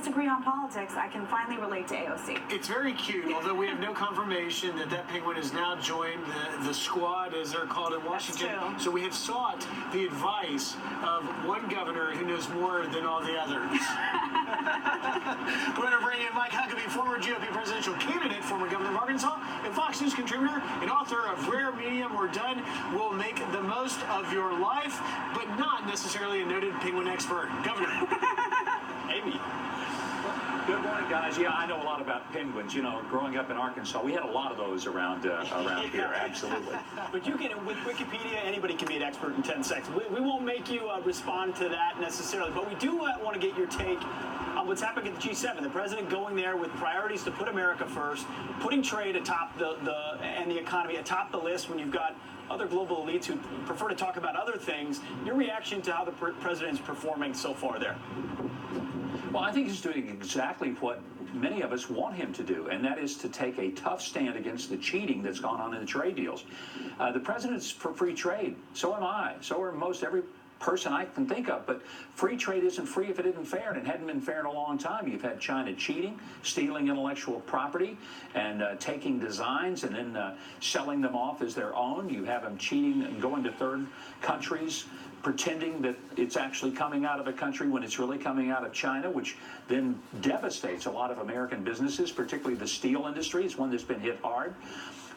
disagree on politics, I can finally relate to AOC. It's very cute, although we have no confirmation that penguin has now joined the squad, as they're called in Washington. That's true. So we have sought the advice of one governor who knows more than all the others. We're going to bring in Mike Huckabee, former GOP presidential candidate, former governor of Arkansas, and Fox News contributor and author of Rare, Medium, or Done Will Make the Most of Your Life, but not necessarily a noted penguin expert. Governor. Amy. Good morning, guys. Yeah, I know a lot about penguins. You know, growing up in Arkansas, we had a lot of those around here. Absolutely. But you can, with Wikipedia, anybody can be an expert in 10 seconds. We won't make you respond to that necessarily, but we do want to get your take on what's happening at the G7. The president going there with priorities to put America first, putting trade atop and the economy atop the list when you've got other global elites who prefer to talk about other things. Your reaction to how the president is performing so far there? Well, I think he's doing exactly what many of us want him to do, and that is to take a tough stand against the cheating that's gone on in the trade deals. The president's for free trade. So am I. So are most every person I can think of, but free trade isn't free if it isn't fair, and it hadn't been fair in a long time. You've had China cheating, stealing intellectual property, and taking designs and then selling them off as their own. You have them cheating and going to third countries, pretending that it's actually coming out of a country when it's really coming out of China, which then devastates a lot of American businesses, particularly the steel industry is one that's been hit hard.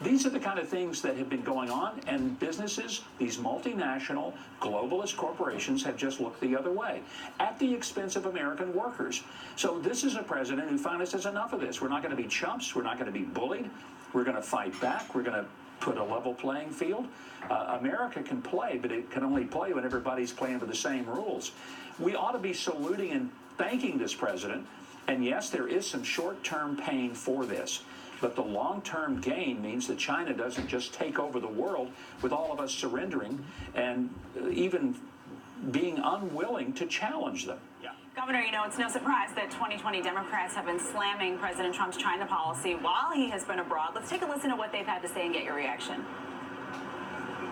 These are the kind of things that have been going on, and businesses, these multinational, globalist corporations, have just looked the other way at the expense of American workers. So this is a president who finally says enough of this. We're not going to be chumps. We're not going to be bullied. We're going to fight back. We're going to put a level playing field. America can play, but it can only play when everybody's playing by the same rules. We ought to be saluting and thanking this president. And yes, there is some short-term pain for this. But the long-term gain means that China doesn't just take over the world with all of us surrendering and even being unwilling to challenge them. Yeah. Governor, you know, it's no surprise that 2020 Democrats have been slamming President Trump's China policy while he has been abroad. Let's take a listen to what they've had to say and get your reaction.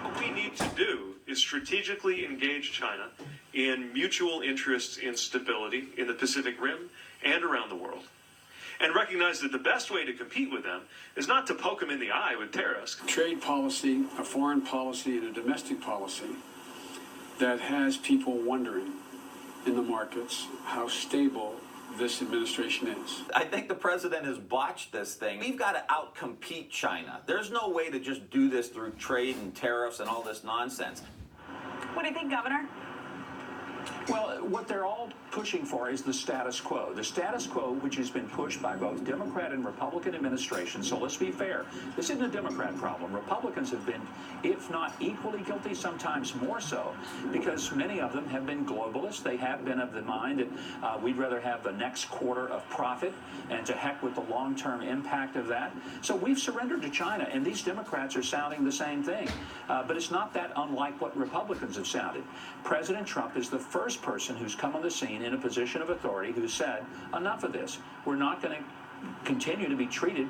What we need to do is strategically engage China in mutual interests in stability in the Pacific Rim and around the world, and recognize that the best way to compete with them is not to poke them in the eye with tariffs. Trade policy, a foreign policy, and a domestic policy that has people wondering in the markets how stable this administration is. I think the president has botched this thing. We've got to outcompete China. There's no way to just do this through trade and tariffs and all this nonsense. What do you think, Governor? Well, what they're all pushing for is the status quo. The status quo, which has been pushed by both Democrat and Republican administrations. So let's be fair. This isn't a Democrat problem. Republicans have been, if not equally guilty, sometimes more so, because many of them have been globalists. They have been of the mind that we'd rather have the next quarter of profit and to heck with the long-term impact of that. So we've surrendered to China, and these Democrats are sounding the same thing. But it's not that unlike what Republicans have sounded. President Trump is the first person who's come on the scene in a position of authority who said, enough of this. We're not going to continue to be treated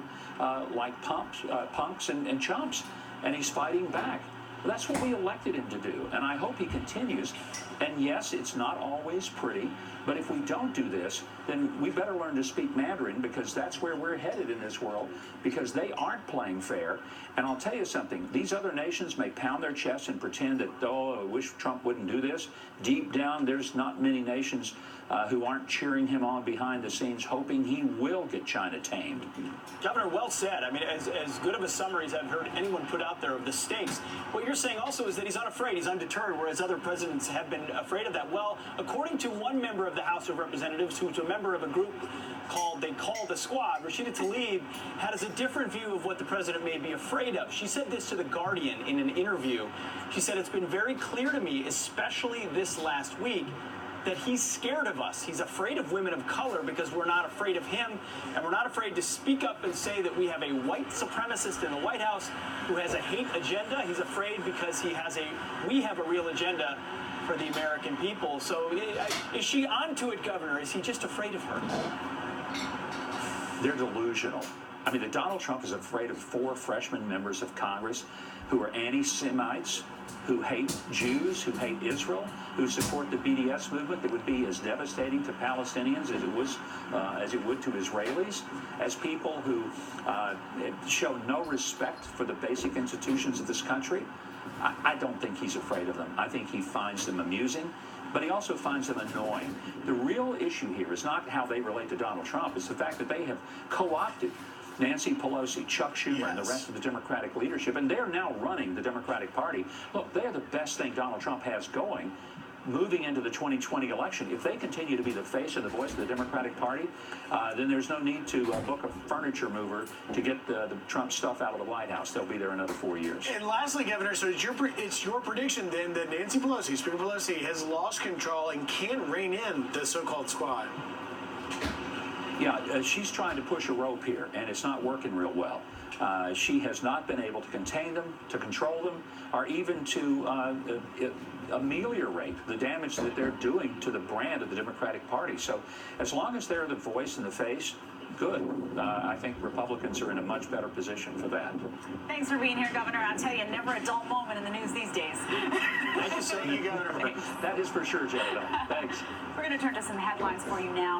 like punks and chumps. And he's fighting back. That's what we elected him to do, and I hope he continues. And yes, it's not always pretty, but if we don't do this, then we better learn to speak Mandarin, because that's where we're headed in this world, because they aren't playing fair. And I'll tell you something, these other nations may pound their chests and pretend that, oh, I wish Trump wouldn't do this. Deep down, there's not many nations who aren't cheering him on behind the scenes, hoping he will get China tamed. Governor, well said. I mean, as good of a summary as I've heard anyone put out there of the stakes. What you're saying also is that he's unafraid, he's undeterred, whereas other presidents have been afraid of that. Well, according to one member of the House of Representatives, who's a member of a group they call the Squad, Rashida Tlaib has a different view of what the president may be afraid of. She said this to The Guardian in an interview. She said, it's been very clear to me, especially this last week, that he's scared of us. He's afraid of women of color because we're not afraid of him, and we're not afraid to speak up and say that we have a white supremacist in the White House who has a hate agenda. He's afraid because we have a real agenda for the American people. So is she onto it, Governor? Is he just afraid of her? They're delusional. I mean, that Donald Trump is afraid of 4 freshman members of Congress who are anti-Semites, who hate Jews, who hate Israel, who support the BDS movement that would be as devastating to Palestinians as it would to Israelis, as people who show no respect for the basic institutions of this country. I don't think he's afraid of them. I think he finds them amusing, but he also finds them annoying. The real issue here is not how they relate to Donald Trump. It's the fact that they have co-opted Nancy Pelosi, Chuck Schumer, and the rest of the Democratic leadership, and they're now running the Democratic Party. Look, they're the best thing Donald Trump has going moving into the 2020 election. If they continue to be the face and the voice of the Democratic Party, then there's no need to book a furniture mover to get the Trump stuff out of the White House. They'll be there another 4 years. And lastly, Governor, so it's your prediction then that Nancy Pelosi, Speaker Pelosi, has lost control and can't rein in the so-called squad? Yeah, she's trying to push a rope here, and it's not working real well. She has not been able to contain them, to control them, or even to ameliorate the damage that they're doing to the brand of the Democratic Party. So as long as they're the voice and the face, good. I think Republicans are in a much better position for that. Thanks for being here, Governor. I'll tell you, never a dull moment in the news these days. Thank you, Governor. That is for sure, Jada. Thanks. We're going to turn to some headlines for you now.